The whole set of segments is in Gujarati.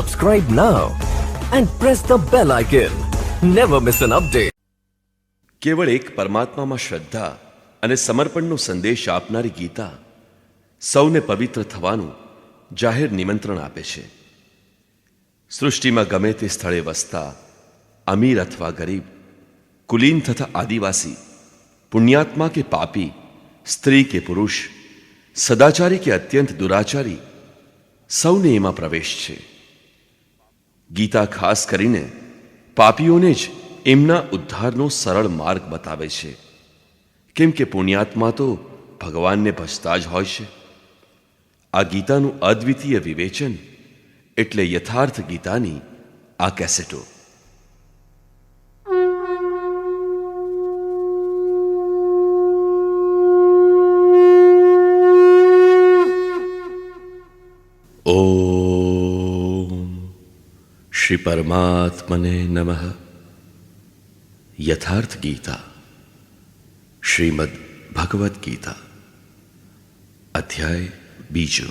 Subscribe now and press the bell icon. Never miss an update. કેવળ એક પરમાત્મામાં શ્રદ્ધા અને સમર્પણનો સંદેશ આપનારી ગીતા સૌને પવિત્ર થવાનું જાહેર નિમંત્રણ આપે છે. સૃષ્ટિમાં ગમે તે સ્થળે વસતા અમીર અથવા ગરીબ, કુલીન તથા આદિવાસી, પુણ્યાત્મા કે પાપી, સ્ત્રી કે પુરુષ, સદાચારી કે અત્યંત દુરાચારી, સૌને એમાં પ્રવેશ છે. ગીતા ખાસ કરીને પાપીઓને જ એમના ઉદ્ધારનો સરળ માર્ગ બતાવે છે, કેમ કે પુણ્યાત્મા તો ભગવાનને ભજતા જ હોય છે. આ ગીતાનું અદ્વિતીય વિવેચન એટલે યથાર્થ ગીતાની આ કેસેટો. ઓમ શ્રી પરમાત્મને નમઃ. યથાર્થ ગીતા, શ્રીમદ ભગવદ્ ગીતા, અધ્યાય બીજો.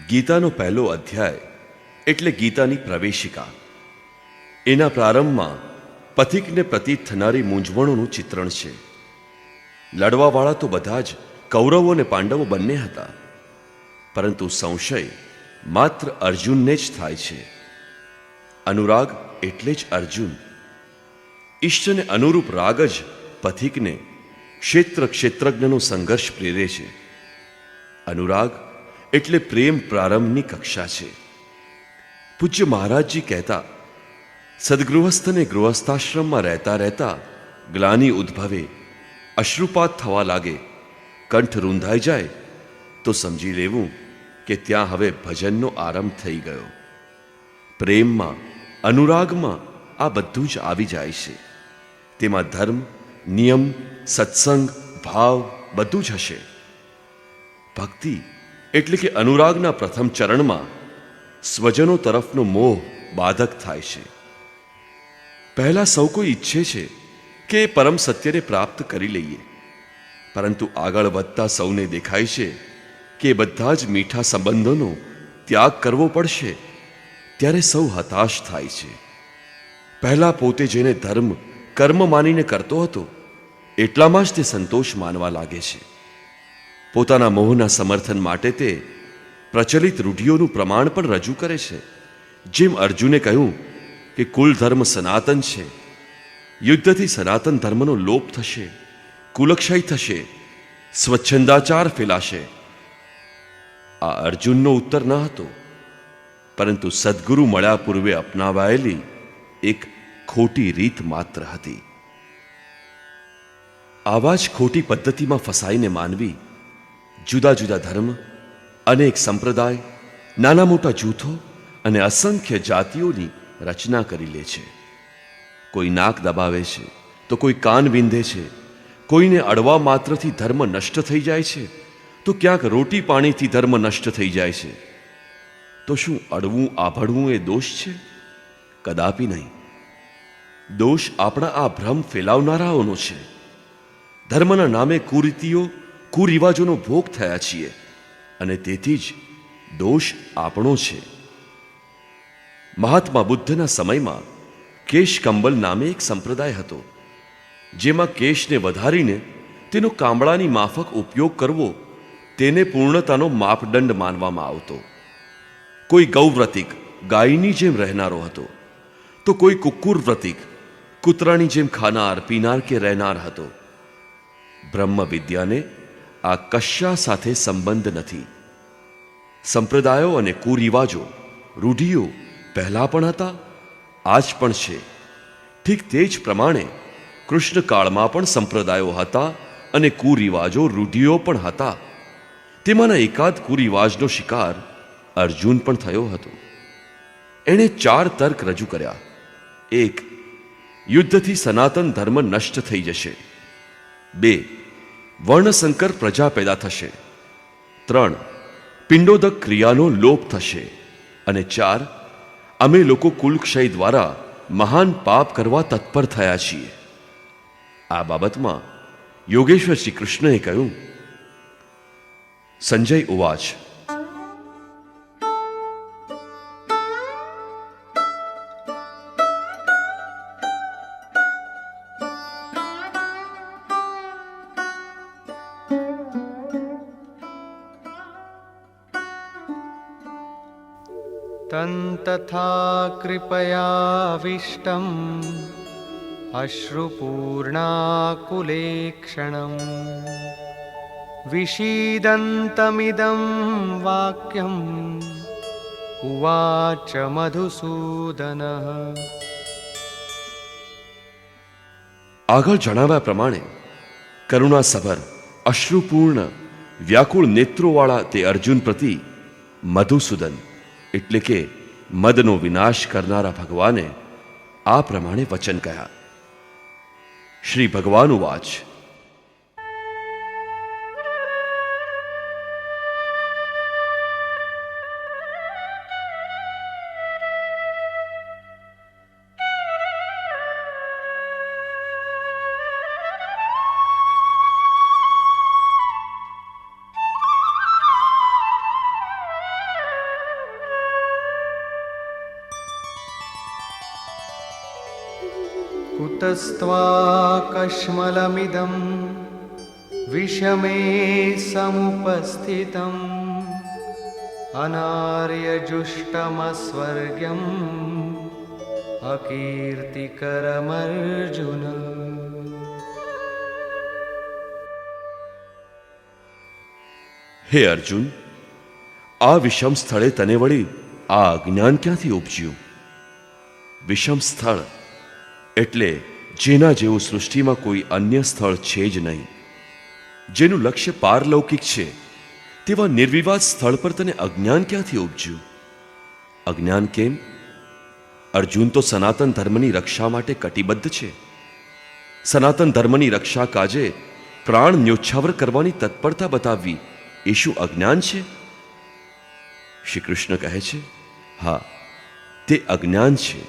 ગીતાનો પહેલો અધ્યાય એટલે ગીતાની પ્રવેશિકા. એના પ્રારંભમાં પથિકને પ્રતીત થનારી મૂંઝવણોનું ચિત્રણ છે. લડવાવાળા તો બધા જ કૌરવો અને પાંડવો બંને હતા, પરંતુ સંશય માત્ર અર્જુનને જ થાય છે. અનુરાગ એટલે જ અર્જુન. ઈષ્ટને અનુરૂપ રાગ જ પથિકને ક્ષેત્રજ્ઞનો સંઘર્ષ પ્રેરે છે. અનુરાગ એટલે પ્રેમ પ્રારંભની કક્ષા છે. પૂજ્ય મહારાજજી કહેતા, સદગૃહસ્થને ગૃહસ્થાશ્રમમાં રહેતા રહેતા ગ્લાનિ ઉદ્ભવે, અશ્રુપાત થવા લાગે, કંઠ રૂંધાઈ જાય, તો સમજી લેવું કે ત્યાં હવે ભજનનો આરંભ થઈ ગયો. પ્રેમમાં, અનુરાગમાં આ બધું જ આવી જાય છે. તેમાં ધર્મ, નિયમ, સત્સંગ, ભાવ બધું જ હશે. ભક્તિ એટલે કે અનુરાગના પ્રથમ ચરણમાં સ્વજનો તરફનો મોહ બાધક થાય છે. પહેલા સૌ કોઈ ઈચ્છે છે કે પરમ સત્યને પ્રાપ્ત કરી લઈએ, પરંતુ આગળ વધતા સૌને દેખાય છે કે બધા જ મીઠા સંબંધોનો ત્યાગ કરવો પડશે. ત્યારે સૌ હતાશ થાય છે. પહેલા પોતે જેને ધર્મ કર્મ માનીને કરતો હતો, એટલામાં જ તે સંતોષ માનવા લાગે છે. પોતાના મોહના સમર્થન માટે તે પ્રચલિત રૂઢિઓનું પ્રમાણ પણ રજૂ કરે છે. જેમ અર્જુને કહ્યું કે કુલ ધર્મ સનાતન છે, યુદ્ધથી સનાતન ધર્મનો લોપ થશે, કુલક્ષય થશે, સ્વચ્છંદાચાર ફેલાશે. આ અર્જુનનો ઉત્તર ન હતો, પરંતુ સદ્ગુરુ મળ્યા પૂર્વે અપનાવાયેલી એક ખોટી રીત માત્ર હતી. આવા જ ખોટી પદ્ધતિમાં ફસાઈને માનવી જુદા જુદા ધર્મ, અનેક સંપ્રદાય, નાના મોટા જૂથો અને અસંખ્ય જાતિઓની રચના કરી લે છે. કોઈ નાક દબાવે છે, તો કોઈ કાન વિંધે છે. કોઈને અડવા માત્રથી ધર્મ નષ્ટ થઈ જાય છે, તો ક્યાંક રોટી પાણીથી ધર્મ નષ્ટ થઈ જાય છે. તો શું અડવું આભડવું એ દોષ છે? કદાપી નહીં. દોષ આપણા આ ભ્રમ ફેલાવનારાઓનો છે. ધર્મના નામે કુરીતિઓ, કુરિવાજોનો ભોગ થયા છીએ, અને તેથી જ દોષ આપણો છે. મહાત્મા બુદ્ધના સમયમાં કેશ કંબલ નામે એક સંપ્રદાય હતો, જેમાં કેશને વધારીને તેનો કામળાની માફક ઉપયોગ કરવો તેને પૂર્ણતાનો માપદંડ માનવામાં આવતો. કોઈ ગૌવ્રતિક ગાયની જેમ રહેનારો હતો, તો કોઈ કુક્કુરવ્રતિક કૂતરાની જેમ ખાનાર, પીનાર કે રહેનાર હતો. બ્રહ્મ વિદ્યાને આ કશા સાથે સંબંધ નથી. સંપ્રદાયો અને કુરિવાજો, રૂઢિઓ પહેલા પણ હતા, આજ પણ છે. ઠીક તે જ પ્રમાણે કૃષ્ણ કાળમાં પણ સંપ્રદાયો હતા અને કુરિવાજો, રૂઢિઓ પણ હતા. તેમાંના એકાદ કુરિવાજનો શિકાર અર્જુન પણ થયો હતો. એણે 4 તર્ક રજૂ કર્યા. 1. યુદ્ધથી સનાતન ધર્મ નષ્ટ થઈ જશે. 2. વર્ણસંકર પ્રજા પેદા થશે. 3. પિંડોદક ક્રિયાનો લોપ થશે. અને 4. અમે લોકો કુલક્ષય દ્વારા મહાન પાપ કરવા તત્પર થયા છીએ. આ બાબતમાં યોગેશ્વર શ્રી કૃષ્ણએ કહ્યું. સંજય ઉવાચ. તંતથા કૃપયાવિષ્ટમ અશ્રુપૂર્ણાકુલેક્ષણમ વિષીદन्तમિદં વાક્યમ ઉવાચ મધુસૂદનઃ. આગળ જણાવ્યા પ્રમાણે કરુણાસભર અશ્રુપૂર્ણ વ્યાકુળ નેત્રોવાળા તે અર્જુન પ્રતિ મધુસૂદન એટલે કે મદનો વિનાશ કરનારા ભગવાને આ પ્રમાણે વચન કહ્યા. શ્રી ભગવાન ઉવાચ. કુતસ્ત્વાકશ્મલમિદં વિષમે સમુપસ્થિતમ અનાર્યજુષ્ટમસ્વર્ગ્યમ અકીર્તિકરમર્જુન. હે અર્જુન, આ વિષમ સ્થળે તને વળી આ અજ્ઞાન ક્યાંથી ઉપજ્યું? વિષમ સ્થળ એટલે જેના જેવું સૃષ્ટિમાં કોઈ અન્ય સ્થળ છે જ નહીં. જેનું લક્ષ્ય પારલૌકિક છે તેવા નિર્વિવાદ સ્થળ પર તને અજ્ઞાન ક્યાંથી ઉપજ્યું? અજ્ઞાન કેમ? અર્જુન તો સનાતન ધર્મની રક્ષા માટે કટિબદ્ધ છે. સનાતન ધર્મની રક્ષા કાજે પ્રાણ ન્યોછાવર કરવાની તત્પરતા બતાવવી એ શું અજ્ઞાન છે? શ્રી કૃષ્ણ કહે છે, હા, તે અજ્ઞાન છે.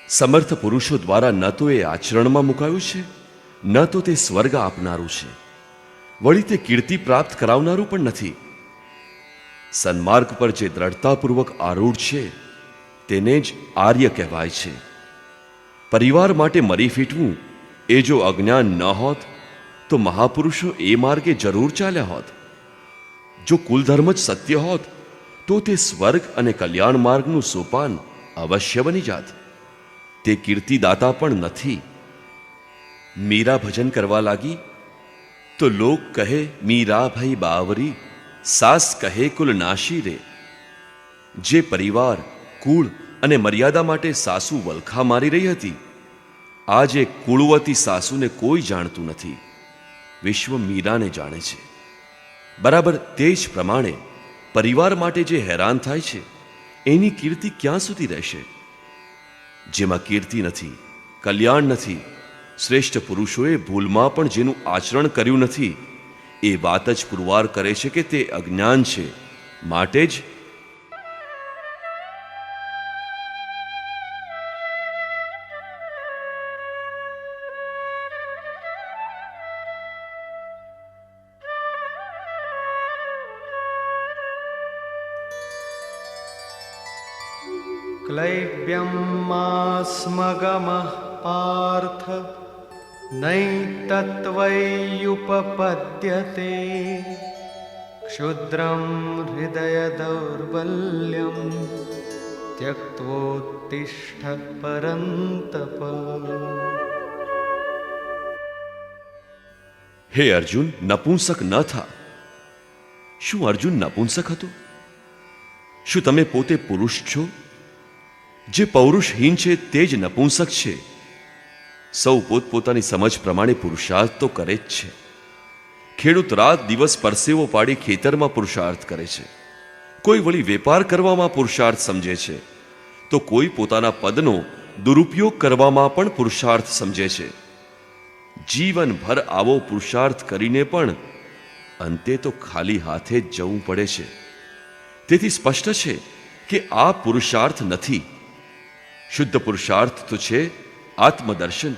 સમર્થ પુરુષો દ્વારા ન તો એ આચરણમાં મુકાયું છે, ન તો તે સ્વર્ગ આપનારું છે, વળી તે કીર્તિ પ્રાપ્ત કરાવનારું પણ નથી. સન્માર્ગ પર જે દ્રઢતાપૂર્વક આરૂઢ છે તેને જ આર્ય કહેવાય છે. પરિવાર માટે મરી ફીટવું એ જો અજ્ઞાન ન હોત તો મહાપુરુષો એ માર્ગે જરૂર ચાલ્યા હોત. જો કુલધર્મ જ સત્ય હોત તો તે સ્વર્ગ અને કલ્યાણ માર્ગનું સોપાન અવશ્ય બની જાત. તે કીર્તિદાતા પણ નથી. મીરા ભજન કરવા લાગી તો લોક કહે મીરા ભાઈ બાવરી, સાસ કહે કુલ નાશી રે. જે પરિવાર, કુળ અને મર્યાદા માટે સાસુ વલખા મારી રહી હતી, આજે કુળવતી સાસુને કોઈ જાણતું નથી. વિશ્વ મીરાને જાણે છે. બરાબર તે જ પ્રમાણે પરિવાર માટે જે હેરાન થાય છે એની કીર્તિ ક્યાં સુધી રહેશે? જેમાં કીર્તિ નથી, કલ્યાણ નથી, શ્રેષ્ઠ પુરુષોએ ભૂલમાં પણ જેનું આચરણ કર્યું નથી એ વાત જ પુરવાર કરે છે કે તે અજ્ઞાન છે. માટે જ ક્લૈબ્યં માસ્મગમઃ પાર્થ નૈતત્વય્યુપપદ્યતે ક્ષુદ્રં હૃદય દૌર્બલ્યં ત્યક્તોત્તિષ્ઠ પરંતપ. હે અર્જુન, નપુંસક ન થા. શું અર્જુન નપુંસક હતો? શું તમે પોતે પુરુષ છો? જે પૌરુષહીન છે તે જ નપુંસક છે. સૌ પોતપોતાની સમજ પ્રમાણે પુરુષાર્થ તો કરે જ છે. ખેડૂત રાત દિવસ પરસેવો પાડી ખેતરમાં પુરુષાર્થ કરે છે. કોઈ વળી વેપાર કરવામાં પુરુષાર્થ સમજે છે, તો કોઈ પોતાના પદનો દુરુપયોગ કરવામાં પણ પુરુષાર્થ સમજે છે. જીવનભર આવો પુરુષાર્થ કરીને પણ અંતે તો ખાલી હાથે જ જવું પડે છે. તેથી સ્પષ્ટ છે કે આ પુરુષાર્થ નથી. શુદ્ધ પુરુષાર્થ તો છે આત્મદર્શન.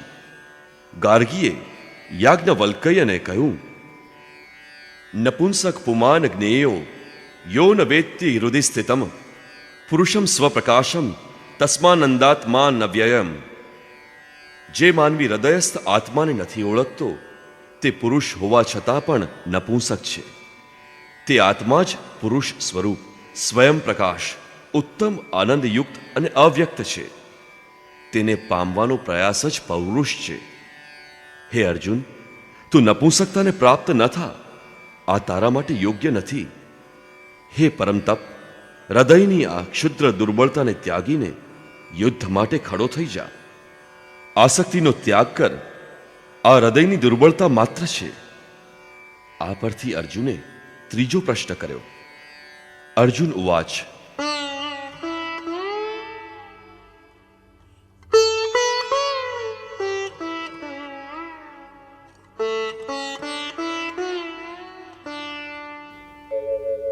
ગાર્ગીએ યાજ્ઞવલ્ક્યને કહ્યું, નપુંસક પુમાન જ્ઞેયો યો ન વેત્તિ હૃદિ સ્થિતમ પુરુષમ સ્વપ્રકાશમ તસ્માનંદાત્મા ન વ્યયમ. જે માનવી હૃદયસ્થ આત્માને નથી ઓળખતો તે પુરુષ હોવા છતાં પણ નપુંસક છે. તે આત્મા જ પુરુષ સ્વરૂપ, સ્વયં પ્રકાશ, ઉત્તમ આનંદયુક્ત અને અવ્યક્ત છે. તેને પામવાનો પ્રયાસ જ પૌરુષ છે. હે અર્જુન, તું નપુંસકતાને પ્રાપ્ત ન થા. આ તારા માટે યોગ્ય નથી. હે પરમતપ, હૃદયની આ ક્ષુદ્ર દુર્બળતાને ત્યાગીને યુદ્ધ માટે ખડો થઈ જા. આસક્તિનો ત્યાગ કર. આ હૃદયની દુર્બળતા માત્ર છે. આ પરથી અર્જુને ત્રીજો પ્રશ્ન કર્યો. અર્જુન ઉવાચ,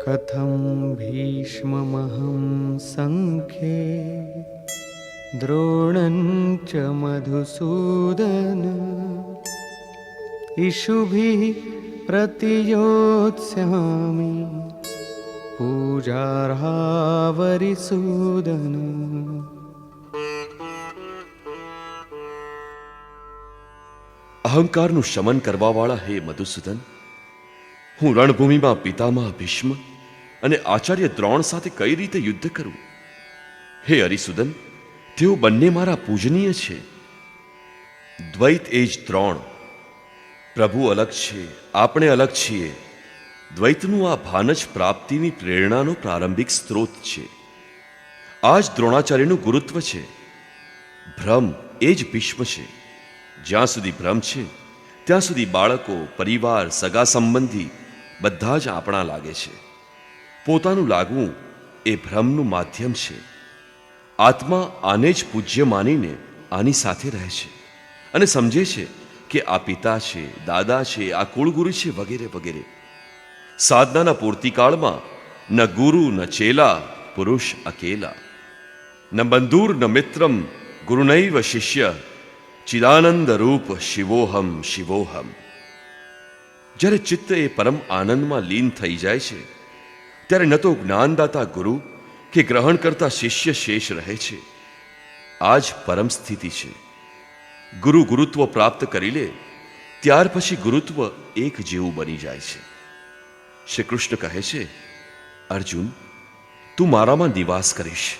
કથમ ભીષ્મમહં સંખ્યે દ્રોણં ચ મધુસૂદન ઇષુભિઃ પ્રતિયોત્સ્યામિ પૂજાર્હા વરિસૂદન. અહંકારનું શમન કરવાવાળા હે મધુસૂદન, હું રણભૂમિમાં પિતામહ ભીષ્મ અને આચાર્ય દ્રોણ સાથે કઈ રીતે યુદ્ધ કરું? હે હરિસૂદન, તેઓ બંને મારા પૂજનીય છે. દ્વૈત એ જ ત્રણ. પ્રભુ અલગ છે, આપણે અલગ છીએ. દ્વૈતનું આ ભાન જ પ્રાપ્તિની પ્રેરણાનો પ્રારંભિક સ્ત્રોત છે. આ જ દ્રોણાચાર્યનું ગુરુત્વ છે. ભ્રમ એ જ ભીષ્મ છે. જ્યાં સુધી ભ્રમ છે ત્યાં સુધી બાળકો, પરિવાર, સગા સંબંધી બધા જ આપણા લાગે છે. પોતાનું લાગવું એ ભ્રમનું માધ્યમ છે. આત્મા આને જ પૂજ્ય માનીને આની સાથે રહે છે અને સમજે છે કે આ પિતા છે, દાદા છે, આ કુળગુરુ છે, વગેરે વગેરે. સાધનાના પૂર્તિકાળમાં ન ગુરુ ન ચેલા, પુરુષ અકેલા. ન બંધુર ન મિત્રમ, ગુરુનૈવ શિષ્ય, ચિદાનંદ રૂપ શિવોહમ શિવોહમ. જ્યારે ચિત્ત એ પરમ આનંદમાં લીન થઈ જાય છે ત્યારે ન તો જ્ઞાનદાતા ગુરુ કે ગ્રહણ કરતા શિષ્ય શેષ રહે છે. આ જ પરમ સ્થિતિ છે. ગુરુ ગુરુત્વ પ્રાપ્ત કરી લે ત્યાર પછી ગુરુત્વ એક જેવું બની જાય છે. શ્રી કૃષ્ણ કહે છે, અર્જુન, તું મારામાં નિવાસ કરીશ.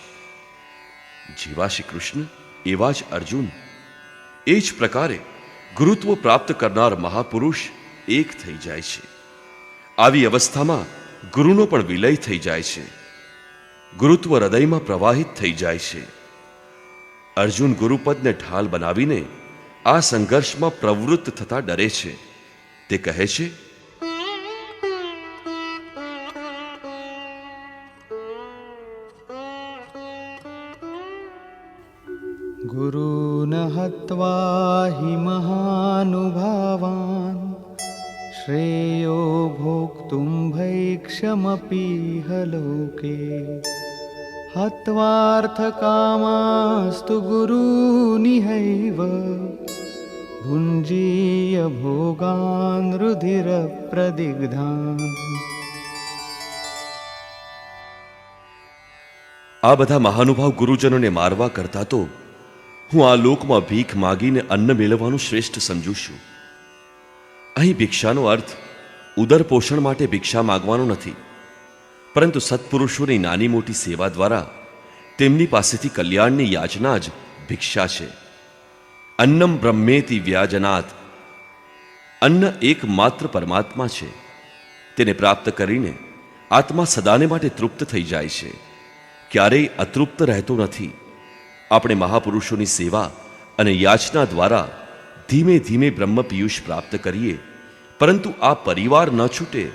જેવા શ્રી કૃષ્ણ એવા જ અર્જુન. એ જ પ્રકારે ગુરુત્વ પ્રાપ્ત કરનાર મહાપુરુષ એક થઈ જાય છે. આવી અવસ્થામાં ગુરુનો પણ વિલય થઈ જાય છે. ગુરુત્વ હૃદયમાં પ્રવાહિત થઈ જાય છે. અર્જુન ગુરુપદને ઢાલ બનાવીને આ સંઘર્ષમાં પ્રવૃત્ત થતા ડરે છે. તે કહે છે, ગુરુન હત્વા હિ મહાનુભાવાન શ્રેયો ભોક્તુમ ભૈક્ષમપીહ લોકે હત્વાર્થકામાસ્તુ ગુરૂનિહૈવ ભુંજીય ભોગાન રુધિર પ્રદિગ્ધાન. આ બધા મહાનુભાવ ગુરુજનોને મારવા કરતા તો હું આ લોકમાં ભીખ માગીને અન્ન મેળવવાનું શ્રેષ્ઠ સમજુ છું. અહીં ભિક્ષાનો અર્થ ઉદર પોષણ માટે ભિક્ષા માગવાનો નથી, પરંતુ સત્પુરુષોની નાની મોટી સેવા દ્વારા તેમની પાસેથી કલ્યાણની યાચના જ ભિક્ષા છે. અન્નમ બ્રહ્મેતિ વ્યાજનાત. અન્ન એકમાત્ર પરમાત્મા છે. તેને પ્રાપ્ત કરીને આત્મા સદાને માટે તૃપ્ત થઈ જાય છે, ક્યારેય અતૃપ્ત રહેતો નથી. આપણે મહાપુરુષોની સેવા અને યાચના દ્વારા ધીમે ધીમે બ્રહ્મ પિયુષ પ્રાપ્ત કરીએ, પરંતુ આ પરિવાર ન છૂટે.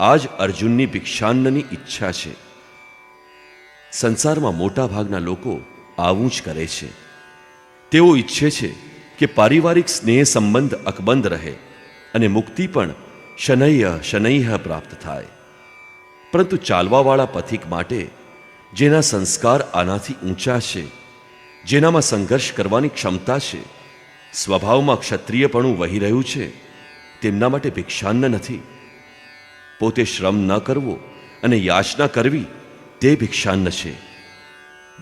આ જ અર્જુનની ભિક્ષાન્નની ઈચ્છા છે. સંસારમાં મોટા ભાગના લોકો આવું જ કરે છે. તેઓ ઈચ્છે છે કે પારિવારિક સ્નેહ સંબંધ અકબંધ રહે અને મુક્તિ પણ શનૈય શનૈય પ્રાપ્ત થાય. પરંતુ ચાલવાવાળા પથિક માટે જેના સંસ્કાર આનાથી ઊંચા છે, જેનામાં સંઘર્ષ કરવાની ક્ષમતા છે, સ્વભાવમાં ક્ષત્રિયપણું વહી રહ્યું છે, તેમના માટે ભિક્ષાન્ન નથી. પોતે શ્રમ ન કરવો અને યાચના કરવી તે ભિક્ષાન્ન છે.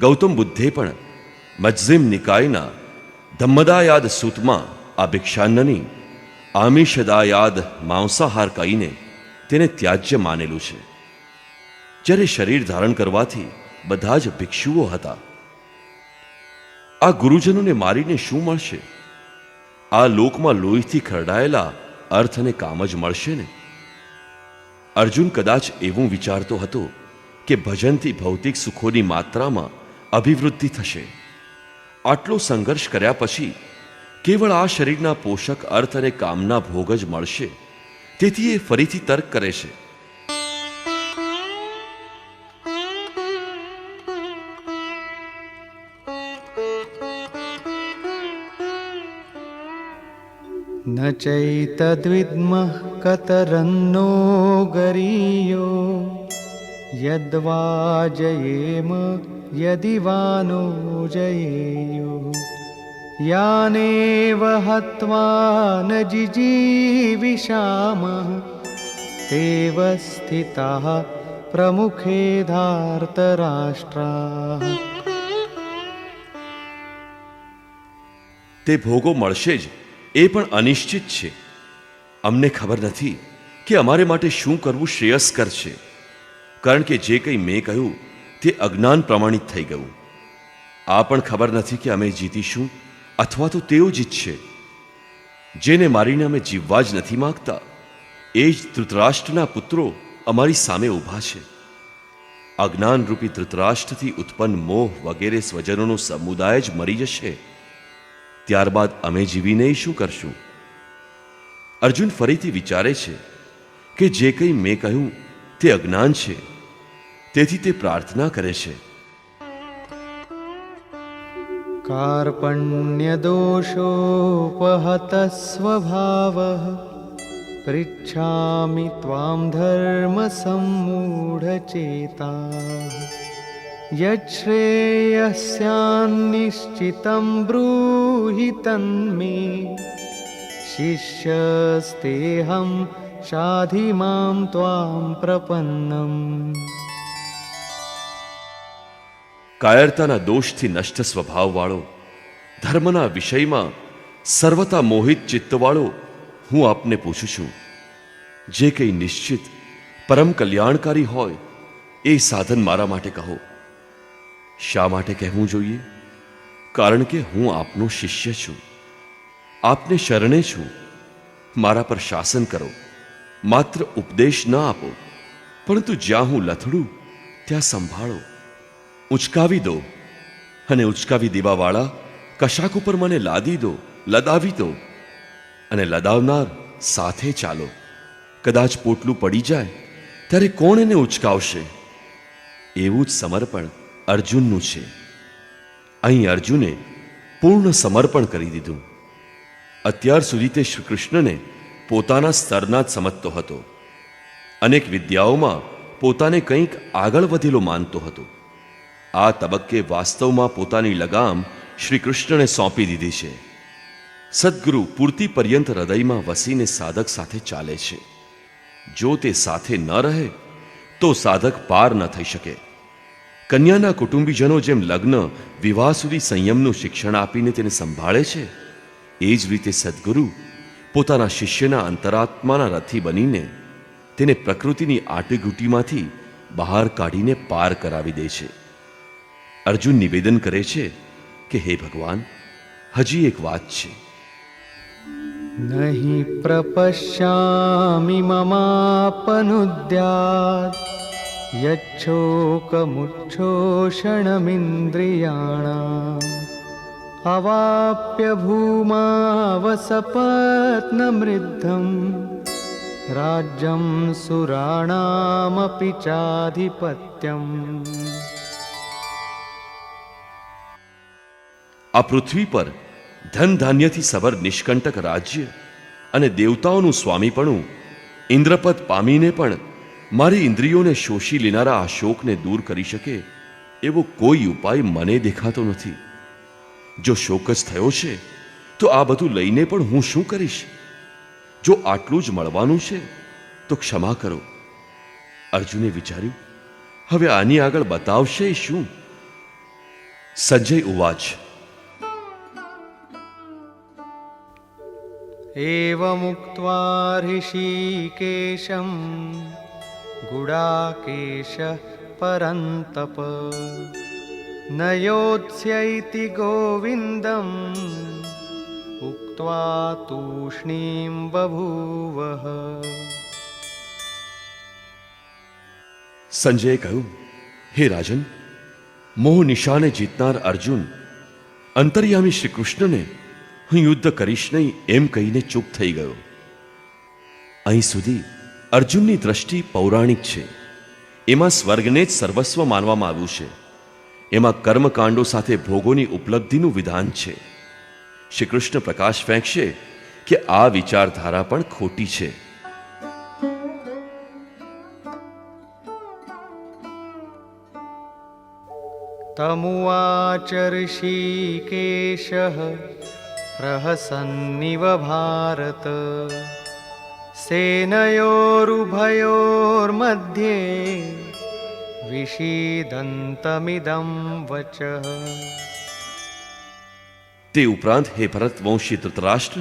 ગૌતમ બુદ્ધે પણ મજ્ઝિમ નિકાયના ધમ્મદાયાદ સૂતમાં આ ભિક્ષાન્નની આમિષદાયાદ માંસાહાર કહીને તેને ત્યાજ્ય માનેલું છે. જ્યારે શરીર ધારણ કરવાથી બધા જ ભિક્ષુઓ હતા. આ ગુરુજનોને મારીને શું મળશે? આ લોકમાં લોહીથી ખરડાયેલા અર્થ અને કામ જ મળશે ને. અર્જુન કદાચ એવું વિચારતો હતો કે ભજનથી ભૌતિક સુખોની માત્રામાં અભિવૃદ્ધિ થશે. આટલો સંઘર્ષ કર્યા પછી કેવળ આ શરીરના પોષક અર્થ અને કામના ભોગ જ મળશે, તેથી એ ફરીથી તર્ક કરે છે. न चैतद्विद्मः कतरन्नो गरीयो यद्वा जयेम यदि वा नो जयेयो यानेव हत्वा न जिजीविषामः तेव स्थिताः प्रमुखे धार्तराष्ट्राः. તે ભોગો મળશે જ, એ પણ અનિશ્ચિત છે. અમને ખબર નથી કે અમારે માટે શું કરવું શ્રેયસ્કર છે, કારણ કે જે કંઈ મેં કહ્યું તે અજ્ઞાન પ્રમાણિત થઈ ગયું. આ પણ ખબર નથી કે અમે જીતીશું અથવા તો તેઓ જીતશે. જેને મારીને અમે જીવવા જ નથી માંગતા, એ જ ધૃતરાષ્ટ્રના પુત્રો અમારી સામે ઊભા છે. અજ્ઞાનરૂપી ધૃતરાષ્ટ્રથી ઉત્પન્ન મોહ વગેરે સ્વજનોનો સમુદાય જ મરી જશે. ત્યારબાદ અમે જીવીને શું કરશું? અર્જુન ફરીથી વિચારે છે કે જે કંઈ મેં કહ્યું તે અજ્ઞાન છે, તેથી તે પ્રાર્થના કરે છે. कार्पण्यदोषोपहत स्वभावः पृच्छामि त्वां धर्मसम्मूढचेताः यच्छ्रेयस्यान्निश्चितं ब्रूहि तन्मे शिष्यस्तेऽहं शाधि मां त्वां प्रपन्नम्. કાયરતાના દોષથી નષ્ટ સ્વભાવવાળો, ધર્મના વિષયમાં સર્વતા મોહિત ચિત્તવાળો હું આપને પૂછું છું, જે કંઈ નિશ્ચિત પરમ કલ્યાણકારી હોય એ સાધન મારા માટે કહો. શા માટે કહેવું જોઈએ? કારણ કે હું આપનો શિષ્ય છું, આપને શરણે છું. મારા પર શાસન કરો, માત્ર ઉપદેશ ન આપો, પરંતુ જ્યાં હું લથડું ત્યાં સંભાળો. ઉચકાવી દો, અને ઉચકાવી દેવાવાળા કશાક ઉપર મને લાદી દો, લદાવી દો, અને લદાવનાર સાથે ચાલો. કદાચ પોટલું પડી જાય ત્યારે કોણ એને ઉચકાવશે? એવું જ સમર્પણ અર્જુનનું છે. અહીં અર્જુને પૂર્ણ સમર્પણ કરી દીધું. અત્યાર સુધી તે શ્રી કૃષ્ણને પોતાના સ્તરના જ સમજતો હતો. અનેક વિદ્યાઓમાં પોતાને કંઈક આગળ વધેલો માનતો હતો. આ તબક્કે વાસ્તવમાં પોતાની લગામ શ્રી કૃષ્ણને સોંપી દીધી છે. સદ્ગુરુ પૂર્તિ પર્યંત હૃદયમાં વસીને સાધક સાથે ચાલે છે. જો તે સાથે ન રહે તો સાધક પાર ન થઈ શકે. કન્યાના કુટુંબીજનો જેમ લગ્ન વિવાહ સુધી સંયમનું શિક્ષણ આપીને તેને સંભાળે છે, એ જ રીતે સદ્ગુરુ પોતાના શિષ્યના અંતરાત્માના રથી બનીને તેને પ્રકૃતિની આટીઘૂટીમાંથી બહાર કાઢીને પાર કરાવી દે છે. અર્જુન નિવેદન કરે છે કે હે ભગવાન, હજી એક વાત છે. નહીં પ્રપશ્યામિ મમાપનુદ્યાત યચ્છોકમુચ્છોષણમિન્દ્રિયાણામ અવાપ્ય ભૂમાવસપત્નમૃદ્ધમ રાજ્યમ સુરાણામપી ચાધિપત્યમ. આ પૃથ્વી પર ધન ધાન્યથી સભર નિષ્કંટક રાજ્ય અને દેવતાઓનું સ્વામીપણું ઇન્દ્રપદ પામીને પણ મારી ઇન્દ્રિયોને શોષી લેનારા આ શોકને દૂર કરી શકે એવો કોઈ ઉપાય મને દેખાતો નથી. જો શોક જ થયો છે તો આ બધું લઈને પણ હું શું કરીશ? જો આટલું જ મળવાનું છે તો ક્ષમા કરો. અર્જુને વિચાર્યું, હવે આની આગળ બતાવશે શું? સંજય ઉવાચ. एवमुक्त्वा ऋषिकेशं गुडाकेशः परन्तप न योत्स्यैति गोविन्दम् उक्त्वा तूष्णीं बभूवः। સંજયે કહ્યું, હે રાજન, મોહ નિશાને જીતનાર અર્જુન અંતર્યામી શ્રી કૃષ્ણને હું યુદ્ધ કરીશ નહીં એમ કહીને ચૂપ થઈ ગયો. અહીં સુધી અર્જુનની દ્રષ્ટિ પૌરાણિક છે. એમાં સ્વર્ગને જ સર્વસ્વ માનવામાં આવ્યું છે. એમાં કર્મકાંડો સાથે ભોગોની ઉપલબ્ધિનું વિધાન છે. શ્રી કૃષ્ણ પ્રકાશ ફેંકશે કે આ વિચારધારા પણ ખોટી છે. तमुवाच ऋषिकेशः प्रहसन्निव भारत सेनयोरुभयोर्मध्ये विषीदन्तमिदं वचः। તે ઉપરાંત હે ભરતવંશી ધૃતરાષ્ટ્ર,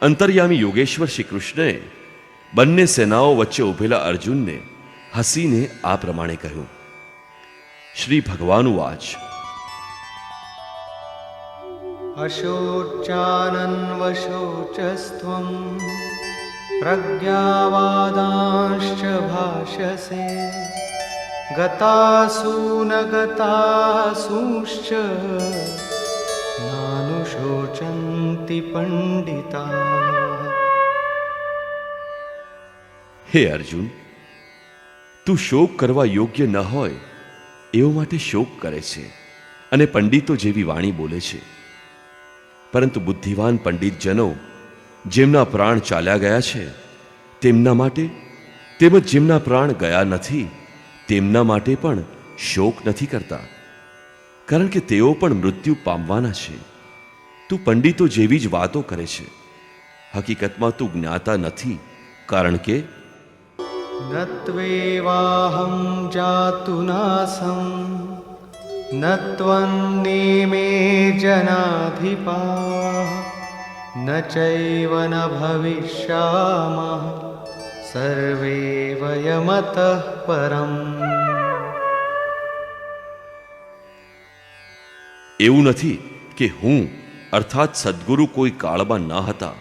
અંતર્યામી યોગેશ્વર શ્રી કૃષ્ણએ બંને સેનાઓ વચ્ચે ઉભેલા અર્જુનને હસીને આ પ્રમાણે કહ્યું. શ્રી ભગવાન વાચ. अशोचानन्वशोचस्त्वं प्रज्ञावादांश्च भाषसे गतासु न गतासूश्च नानुशोचन्ति पण्डिताः। હે અર્જુન, તું શોક કરવા યોગ્ય ન હોય એવો માટે શોક કરે છે અને પંડિતો જેવી વાણી બોલે છે. પરંતુ બુદ્ધિવાન પંડિતજનો જેમના પ્રાણ ચાલ્યા ગયા છે તેમના માટે, તેમજ જેમના પ્રાણ ગયા નથી તેમના માટે પણ શોક નથી કરતા, કારણ કે તેઓ પણ મૃત્યુ પામવાના છે. તું પંડિતો જેવી જ વાતો કરે છે. હકીકતમાં તું જ્ઞાતા નથી, કારણ કે न त्वेवाहं जातुनासं न त्वन्नेमे जनाधिपाः न चैव न भविष्यामः सर्वे वयमतः परम्। એવું નથી કે હું અર્થાત સદ્ગુરુ કોઈ કાળમાં ન હતા,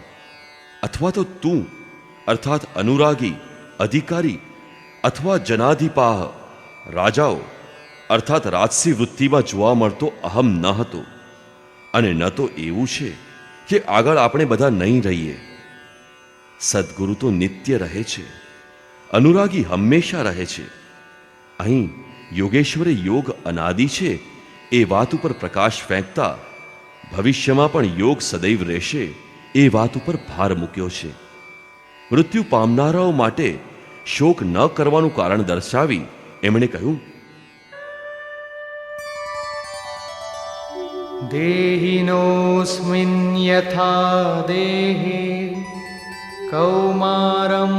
અથવા તો તું અર્થાત અનુરાગી, અધિકારી અથવા જનાધિપાહ રાજાઓ અર્થાત રાજસી વૃત્તિમાં જોવા મળતો અહમ ન હતો. અને ન તો એવું છે કે આગળ આપણે બધા નહીં રહીએ. સદ્ગુરુ તો નિત્ય રહે છે, અનુરાગી હંમેશા રહે છે. અહીં યોગેશ્વરે યોગ અનાદિ છે એ વાત ઉપર પ્રકાશ ફેંકતા ભવિષ્યમાં પણ યોગ સદૈવ રહેશે એ વાત ઉપર ભાર મૂક્યો છે. મૃત્યુ પામનારાઓ માટે શોક ન કરવાનું કારણ દર્શાવી એમણે કહ્યું, देहिनोऽस्मिन् यथा देहे कौमारं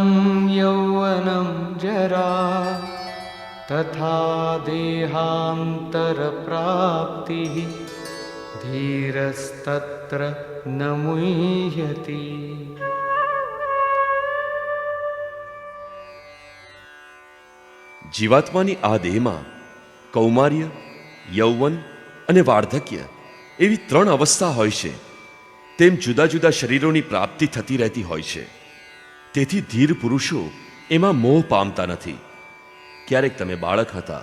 यौवनं जरा तथा देहान्तरप्राप्तिः धीरस्तत्र न मुह्यति। જીવાત્માની આ દેહમાં કૌમાર્ય, યૌવન અને વાર્ધક્ય એવી ત્રણ અવસ્થા હોય છે. તેમ જુદા જુદા શરીરોની પ્રાપ્તિ થતી રહેતી હોય છે. તેથી ધીર પુરુષો એમાં મોહ પામતા નથી. ક્યારેક તમે બાળક હતા,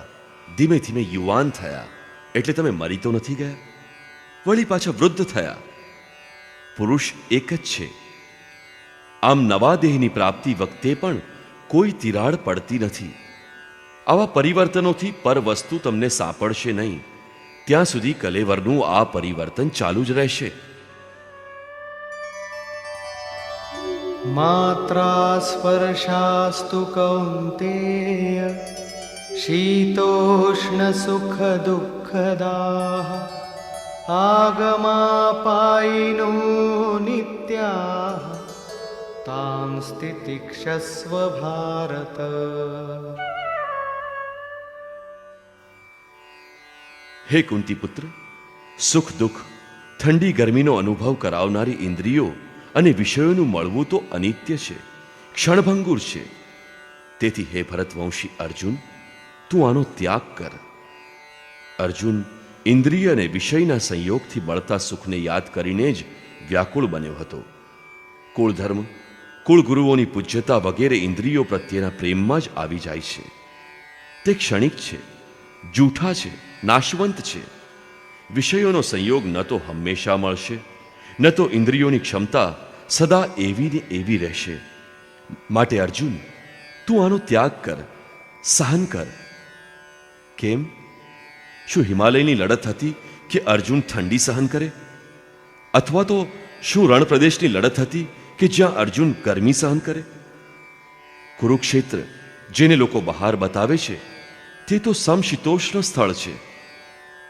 ધીમે ધીમે યુવાન થયા એટલે તમે મરી તો નથી ગયા, વળી પાછા વૃદ્ધ થયા. પુરુષ એક જ છે. આમ નવા દેહની પ્રાપ્તિ વખતે પણ કોઈ તિરાડ પડતી નથી. આવા પરિવર્તનોથી પર વસ્તુ તમને સાંપડશે નહીં ત્યાં સુધી કલેવરનું આ પરિવર્તન ચાલુ જ રહેશે. मात्रा स्पर्शास्तु कौन्तेय शीतोष्ण सुख दुःखदाः आगमापायिनो नित्याः तां स्थितिक्षस्व भारत। હે કુંતી પુત્ર, સુખ દુઃખ, ઠંડી ગરમીનો અનુભવ કરાવનારી ઇન્દ્રિયો અને વિષયોનું મળવું તો અનિત્ય છે, ક્ષણભંગુર છે. તેથી હે ભરતવંશી અર્જુન, તું તું આનો ત્યાગ કર. અર્જુન ઇન્દ્રિય અને વિષયના સંયોગથી મળતા સુખને યાદ કરીને જ વ્યાકુળ બન્યો હતો. કુળધર્મ, કુળગુરુઓની પૂજ્યતા વગેરે ઇન્દ્રિયો પ્રત્યેના પ્રેમમાં જ આવી જાય છે. તે ક્ષણિક છે, જૂઠા છે, નાશવંત છે. વિષયોનો સંયોગ ન તો હંમેશા મળશે, ન તો ઇન્દ્રિયોની ક્ષમતા સદા એવી ને એવી રહેશે. માટે અર્જુન, તું આનો ત્યાગ કર, સહન કર. કેમ? શું હિમાલયની લડત હતી કે અર્જુન ઠંડી સહન કરે? અથવા તો શું રણ પ્રદેશની લડત હતી કે જ્યાં અર્જુન ગરમી સહન કરે? કુરુક્ષેત્ર, જેને લોકો બહાર બતાવે છે, તે તો સમશીતોષ્ણ સ્થળ છે.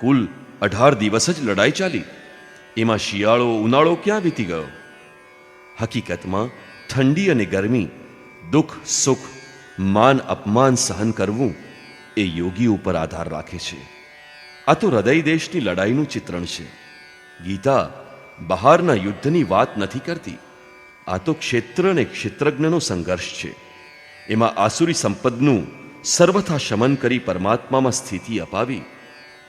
કુલ 18 દિવસ જ લડાઈ ચાલી. એમાં શિયાળો ઉનાળો ક્યાં વીતી ગયો? હકીકતમાં ઠંડી અને ગરમી, દુઃખ સુખ, માન અપમાન સહન કરવું એ યોગી ઉપર આધાર રાખે છે. આ તો હૃદય દેશની લડાઈનું ચિત્રણ છે. ગીતા બહારના યુદ્ધની વાત નથી કરતી. આ તો ક્ષેત્ર અને ક્ષેત્રજ્ઞનો સંઘર્ષ છે. એમાં આસુરી સંપદનું સર્વથા શમન કરી પરમાત્મામાં સ્થિતિ અપાવી